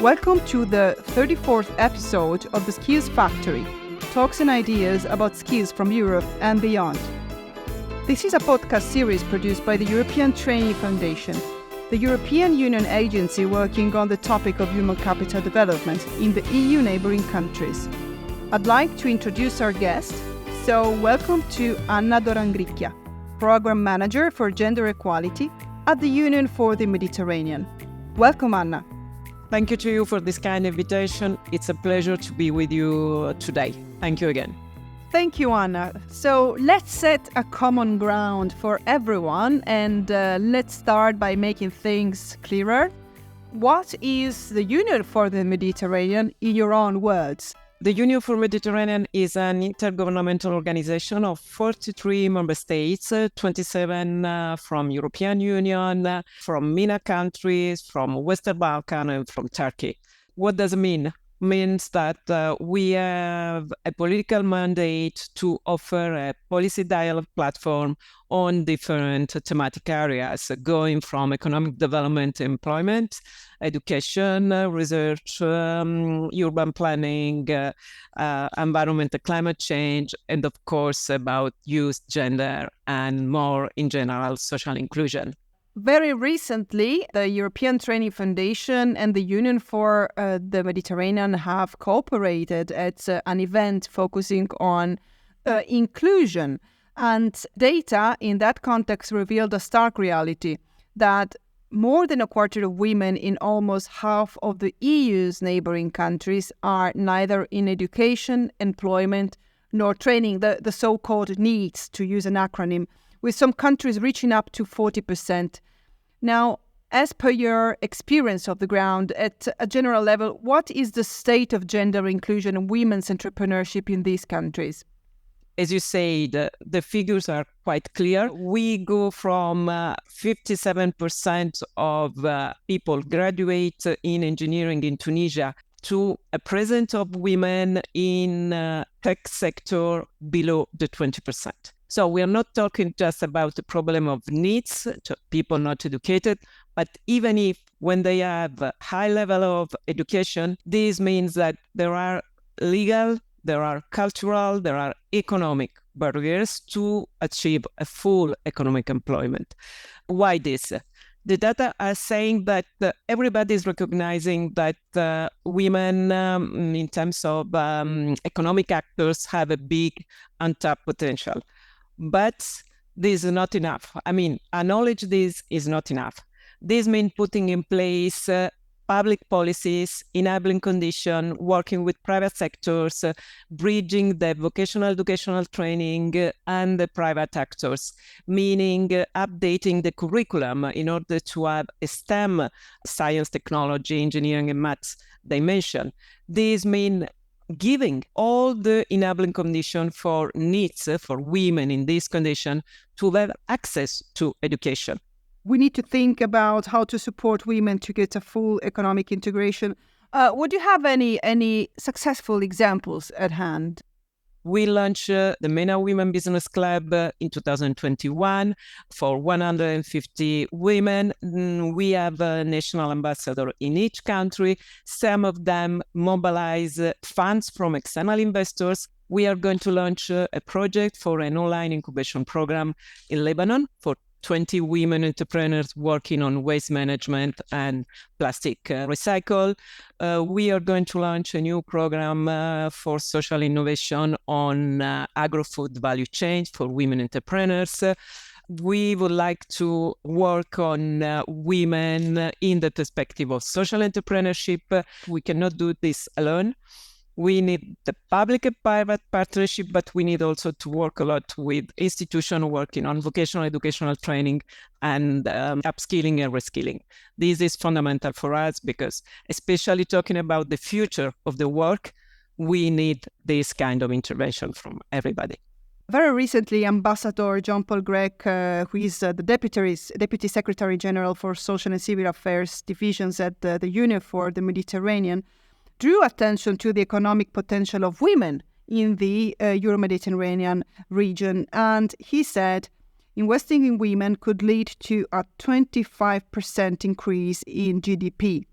Welcome to the 34th episode of the Skills Factory, talks and ideas about skills from Europe and beyond. This is a podcast series produced by the European Training Foundation, the European Union agency working on the topic of human capital development in the EU neighbouring countries. I'd like to introduce our guest, so welcome to Anna Dorangricchia, Program Manager for Gender Equality at the Union for the Mediterranean. Welcome, Anna. Thank you to you for this kind invitation. It's a pleasure to be with you today. Thank you again. Thank you, Anna. So let's set a common ground for everyone and let's start by making things clearer. What is the Union for the Mediterranean in your own words? The Union for Mediterranean is an intergovernmental organization of 43 member states, 27 from European Union, from MENA countries, from Western Balkan, and from Turkey. What does it mean? Means that we have a political mandate to offer a policy dialogue platform on different thematic areas, going from economic development, employment, education, research, urban planning, environment and climate change, and of course about youth, gender, and more in general, social inclusion. Very recently, the European Training Foundation and the Union for the Mediterranean have cooperated at an event focusing on inclusion. And data in that context revealed a stark reality that more than a quarter of women in almost half of the EU's neighbouring countries are neither in education, employment, nor training, the so-called NEETs, to use an acronym, with some countries reaching up to 40%. Now, as per your experience of the ground, at a general level, what is the state of gender inclusion and women's entrepreneurship in these countries? As you said, the figures are quite clear. We go from 57% of people graduate in engineering in Tunisia to a presence of women in tech sector below the 20%. So we are not talking just about the problem of needs, people not educated, but even if when they have a high level of education, this means that there are legal, there are cultural, there are economic barriers to achieve a full economic employment. Why this? The data are saying that everybody is recognizing that women, in terms of economic actors, have a big untapped potential. But this is not enough. Acknowledge this is not enough. This means putting in place public policies, enabling conditions, working with private sectors, bridging the vocational educational training and the private actors, meaning updating the curriculum in order to have a STEM, science, technology, engineering, and maths dimension. This means giving all the enabling conditions for needs for women in this condition to have access to education. We need to think about how to support women to get a full economic integration. Would you have any successful examples at hand? We launched the MENA Women Business Club in 2021 for 150 women. We have a national ambassador in each country. Some of them mobilize funds from external investors. We are going to launch a project for an online incubation program in Lebanon for 20 women entrepreneurs working on waste management and plastic recycle. We are going to launch a new program for social innovation on agro-food value chain for women entrepreneurs. We would like to work on women in the perspective of social entrepreneurship. We cannot do this alone. We need the public and private partnership, but we need also to work a lot with institutions working on vocational educational training and upskilling and reskilling. This is fundamental for us because, especially talking about the future of the work, we need this kind of intervention from everybody. Very recently, Ambassador Jean-Paul Grech, who is the Deputy Secretary General for Social and Civil Affairs Divisions at the Union for the Mediterranean, drew attention to the economic potential of women in the Euro-Mediterranean region. And he said, investing in women could lead to a 25% increase in GDP.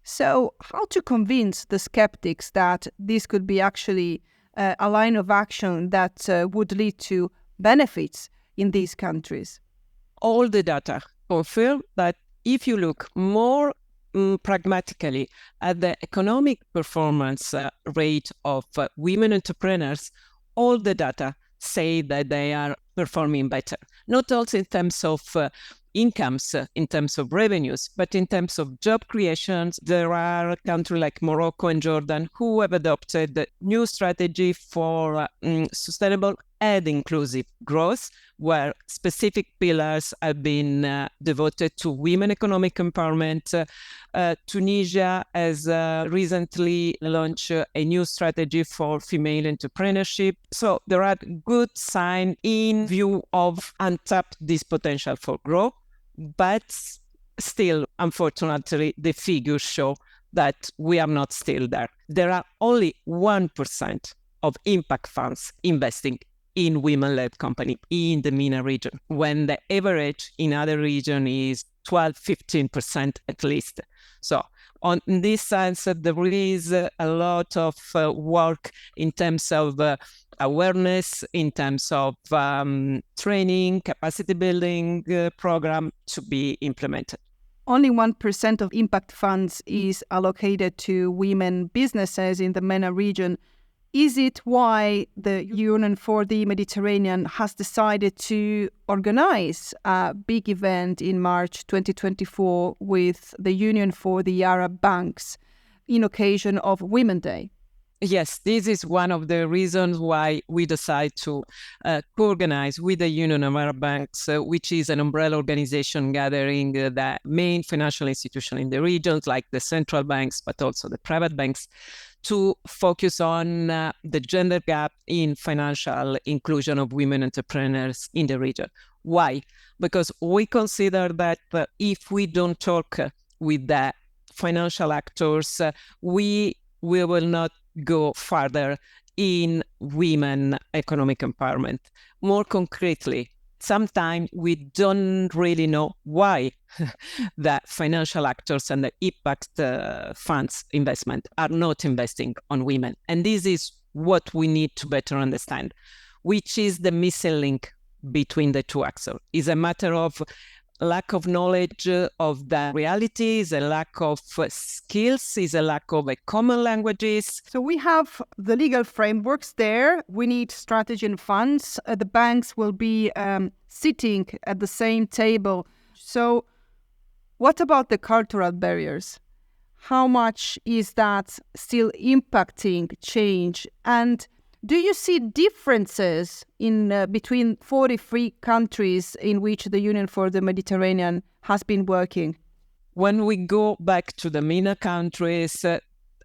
So how to convince the skeptics that this could be actually a line of action that would lead to benefits in these countries? All the data confirm that if you look more pragmatically at the economic performance rate of women entrepreneurs, all the data say that they are performing better, not also in terms of incomes, in terms of revenues, but in terms of job creations. There are countries like Morocco and Jordan who have adopted the new strategy for sustainable and inclusive growth, where specific pillars have been devoted to women economic empowerment. Tunisia has recently launched a new strategy for female entrepreneurship. So there are good signs in view of untapped this potential for growth, but still, unfortunately, the figures show that we are not still there. There are only 1% of impact funds investing in women-led company in the MENA region, when the average in other region is 12-15% at least. So on this sense, there is a lot of work in terms of awareness, in terms of training, capacity building program to be implemented. Only 1% of impact funds is allocated to women businesses in the MENA region. Is it why the Union for the Mediterranean has decided to organize a big event in March 2024 with the Union for the Arab Banks in occasion of Women's Day? Yes, this is one of the reasons why we decide to co-organize with the Union of Arab Banks, which is an umbrella organization gathering the main financial institutions in the regions, like the central banks, but also the private banks, to focus on the gender gap in financial inclusion of women entrepreneurs in the region. Why? Because we consider that if we don't talk with the financial actors, we will not go further in women economic empowerment. More concretely, sometimes we don't really know why the financial actors and the impact funds investment are not investing on women. And this is what we need to better understand, which is the missing link between the two actors. It's a matter of lack of knowledge of the realities, a lack of skills, is a lack of common languages. So we have the legal frameworks there. We need strategy and funds. The banks will be sitting at the same table. So what about the cultural barriers? How much is that still impacting change? And do you see differences in between 43 countries in which the Union for the Mediterranean has been working? When we go back to the MENA countries,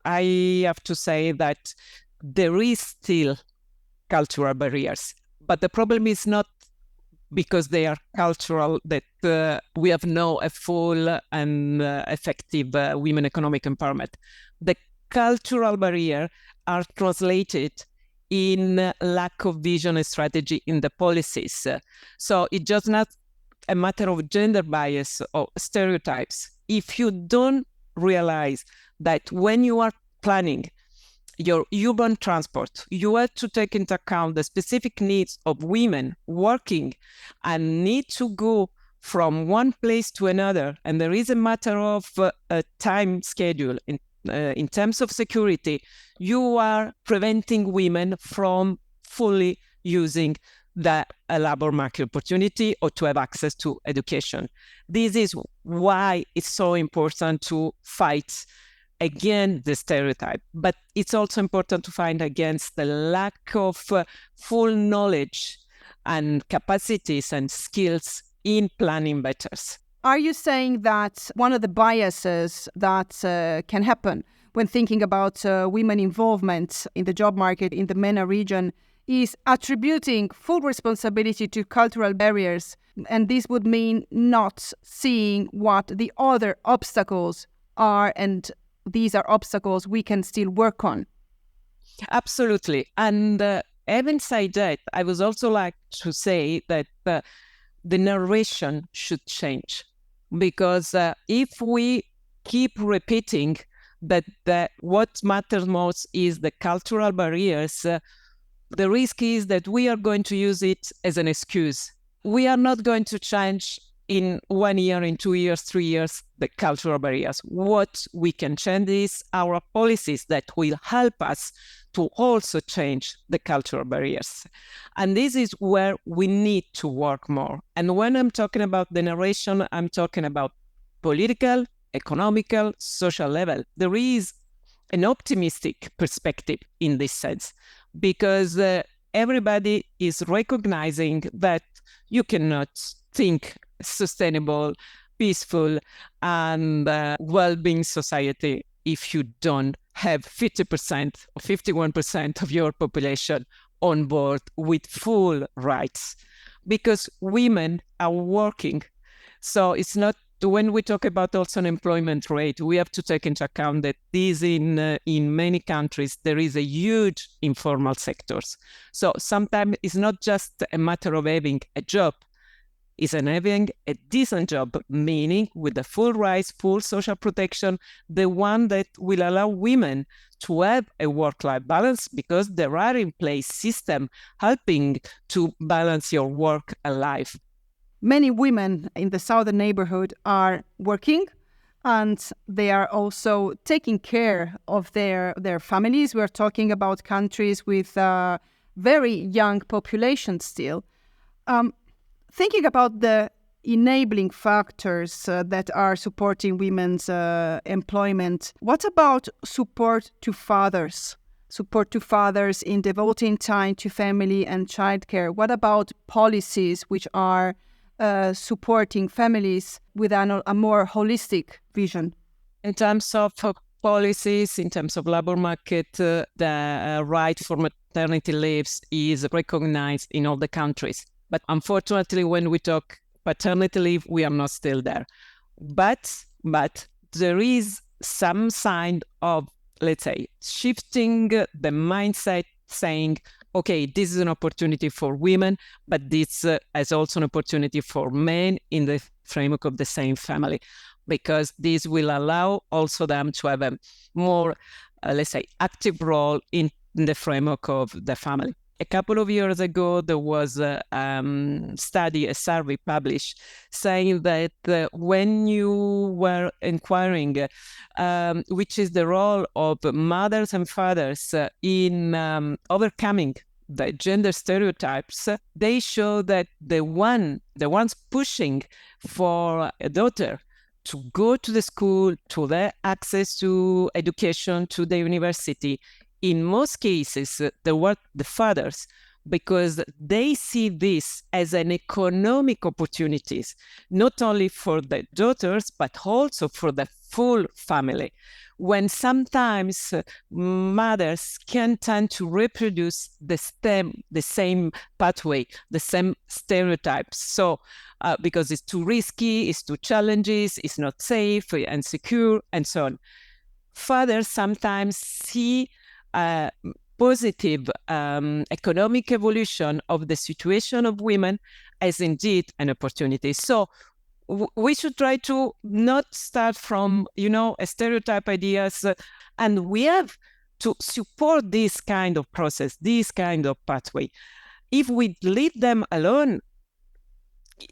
I have to say that there is still cultural barriers. But the problem is not because they are cultural that we have no a full and effective women economic empowerment. The cultural barrier are translated in lack of vision and strategy in the policies. So it's just not a matter of gender bias or stereotypes. If you don't realize that when you are planning your urban transport, you have to take into account the specific needs of women working and need to go from one place to another, and there is a matter of a time schedule in terms of security, you are preventing women from fully using the labor market opportunity or to have access to education. This is why it's so important to fight against the stereotype, but it's also important to fight against the lack of full knowledge and capacities and skills in planning better. Are you saying that one of the biases that can happen when thinking about women involvement in the job market in the MENA region is attributing full responsibility to cultural barriers, and this would mean not seeing what the other obstacles are, and these are obstacles we can still work on? Absolutely. And having said that, I would also like to say that the narration should change, because if we keep repeating that what matters most is the cultural barriers. The risk is that we are going to use it as an excuse. We are not going to change in 1 year, in 2 years, 3 years, the cultural barriers. What we can change is our policies that will help us to also change the cultural barriers. And this is where we need to work more. And when I'm talking about generation, I'm talking about political, economical, social level. There is an optimistic perspective in this sense, because everybody is recognizing that you cannot think sustainable, peaceful, and well-being society if you don't have 50% or 51% of your population on board with full rights, because women are working. So it's not, when we talk about also unemployment rate, we have to take into account that this in many countries, there is a huge informal sectors. So sometimes it's not just a matter of having a job, it's having a decent job, meaning with the full rights, full social protection, the one that will allow women to have a work-life balance, because there are in place systems helping to balance your work and life. Many women in the southern neighborhood are working, and they are also taking care of their families. We're talking about countries with very young population still. Thinking about the enabling factors that are supporting women's employment, what about support to fathers? Support to fathers in devoting time to family and childcare? What about policies which are supporting families with a more holistic vision? In terms of policies, in terms of labor market, the right for maternity leaves is recognized in all the countries. But unfortunately, when we talk paternity leave, we are not still there. But there is some sign of, let's say, shifting the mindset, saying, okay, this is an opportunity for women, but this is also an opportunity for men in the framework of the same family, because this will allow also them to have a more, let's say, active role in the framework of the family. A couple of years ago, there was a survey published saying that when you were inquiring which is the role of mothers and fathers in overcoming the gender stereotypes, they show that the ones pushing for a daughter to go to the school, to their access to education, to the university, in most cases, they were the fathers, because they see this as an economic opportunities, not only for the daughters, but also for the full family. When sometimes mothers can tend to reproduce the same pathway, the same stereotypes. So because it's too risky, it's too challenging, it's not safe and secure, and so on. Fathers sometimes see positive economic evolution of the situation of women as indeed an opportunity. So we should try to not start from, a stereotype ideas, and we have to support this kind of process, this kind of pathway. If we leave them alone,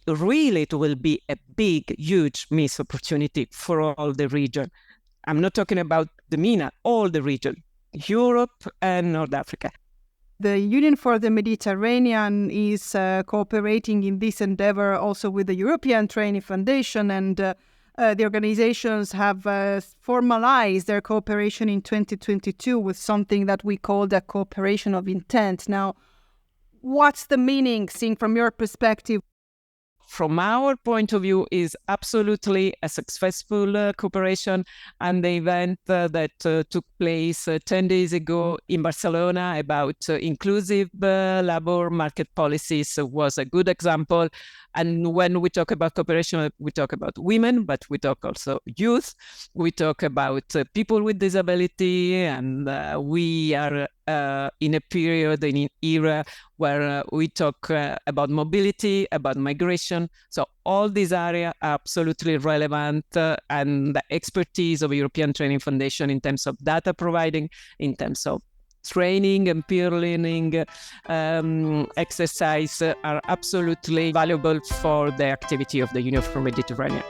really it will be a big, huge missed opportunity for all the region. I'm not talking about the MENA, all the region. Europe and North Africa. The Union for the Mediterranean is cooperating in this endeavor also with the European Training Foundation, and the organizations have formalized their cooperation in 2022 with something that we call the cooperation of intent. Now, what's the meaning, seen from your perspective? From our point of view, is absolutely a successful cooperation, and the event that took place 10 days ago in Barcelona about inclusive labor market policies was a good example. And when we talk about cooperation, we talk about women, but we talk also youth. We talk about people with disability, and we are in a period, in an era where we talk about mobility, about migration. So all these areas are absolutely relevant, and the expertise of European Training Foundation in terms of data providing, in terms of training and peer learning exercise are absolutely valuable for the activity of the Union for Mediterranean.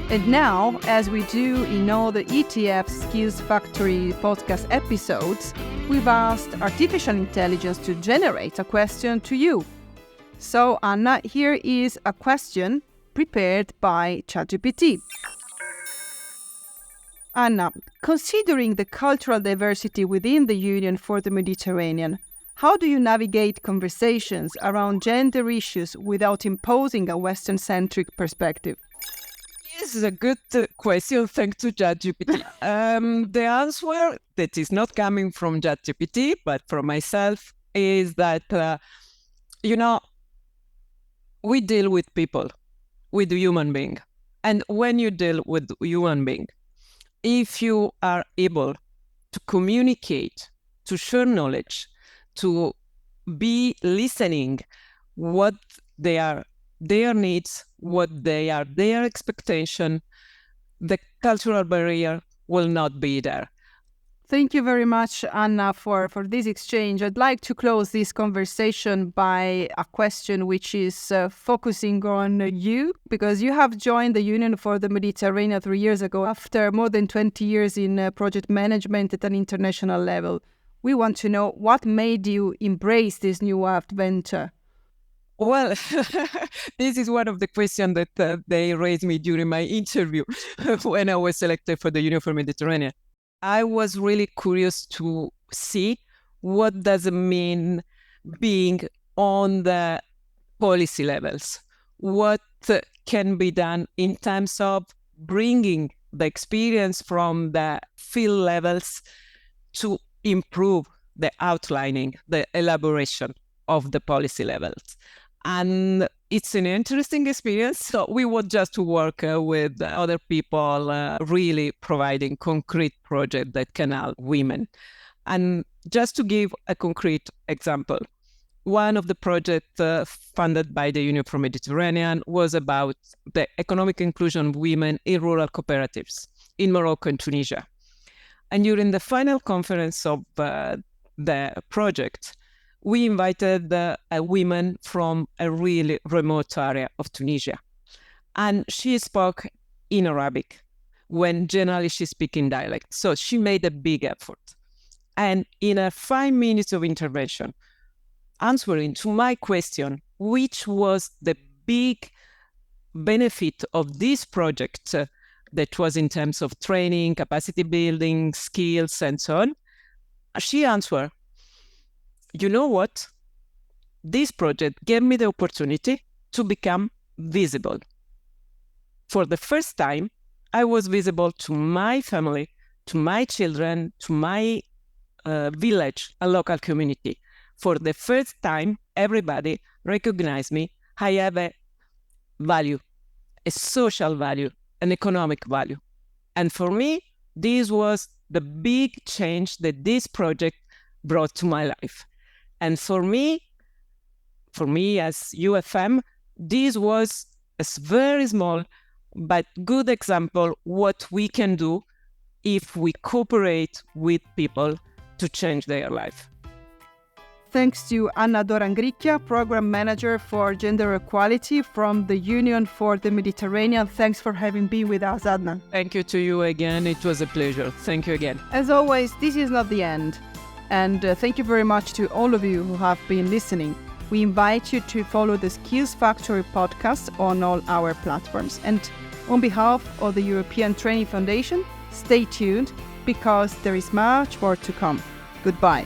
And now, as we do in all the ETF Skills Factory podcast episodes, we've asked artificial intelligence to generate a question to you. So, Anna, here is a question prepared by ChatGPT. Anna, considering the cultural diversity within the Union for the Mediterranean, how do you navigate conversations around gender issues without imposing a Western-centric perspective? This is a good question, thanks to ChatGPT. The answer that is not coming from ChatGPT, but from myself, is that, we deal with people, with human being. And when you deal with human being, if you are able to communicate, to share knowledge, to be listening what they are, their needs, what they are, their expectation, the cultural barrier will not be there. Thank you very much, Anna, for this exchange. I'd like to close this conversation by a question which is focusing on you, because you have joined the Union for the Mediterranean 3 years ago after more than 20 years in project management at an international level. We want to know what made you embrace this new adventure. Well, this is one of the questions that they raised me during my interview when I was selected for the Union for Mediterranean. I was really curious to see what does it mean being on the policy levels. What can be done in terms of bringing the experience from the field levels to improve the outlining, the elaboration of the policy levels. And it's an interesting experience. So we want just to work with other people, really providing concrete projects that can help women. And just to give a concrete example, one of the projects funded by the Union for Mediterranean was about the economic inclusion of women in rural cooperatives in Morocco and Tunisia. And during the final conference of the project, we invited a woman from a really remote area of Tunisia. And she spoke in Arabic, when generally she speaks in dialect. So she made a big effort. And in a 5 minutes of intervention, answering to my question, which was the big benefit of this project that was in terms of training, capacity building, skills, and so on, she answered, you know what? This project gave me the opportunity to become visible. For the first time, I was visible to my family, to my children, to my village, a local community. For the first time, everybody recognized me. I have a value, a social value, an economic value. And for me, this was the big change that this project brought to my life. And for me as UFM, this was a very small but good example what we can do if we cooperate with people to change their life. Thanks to Anna Dorangricchia, Program Manager for Gender Equality from the Union for the Mediterranean. Thanks for having been with us, Adnan. Thank you to you again. It was a pleasure. Thank you again. As always, this is not the end. And thank you very much to all of you who have been listening. We invite you to follow the Skills Factory podcast on all our platforms. And on behalf of the European Training Foundation, stay tuned because there is much more to come. Goodbye.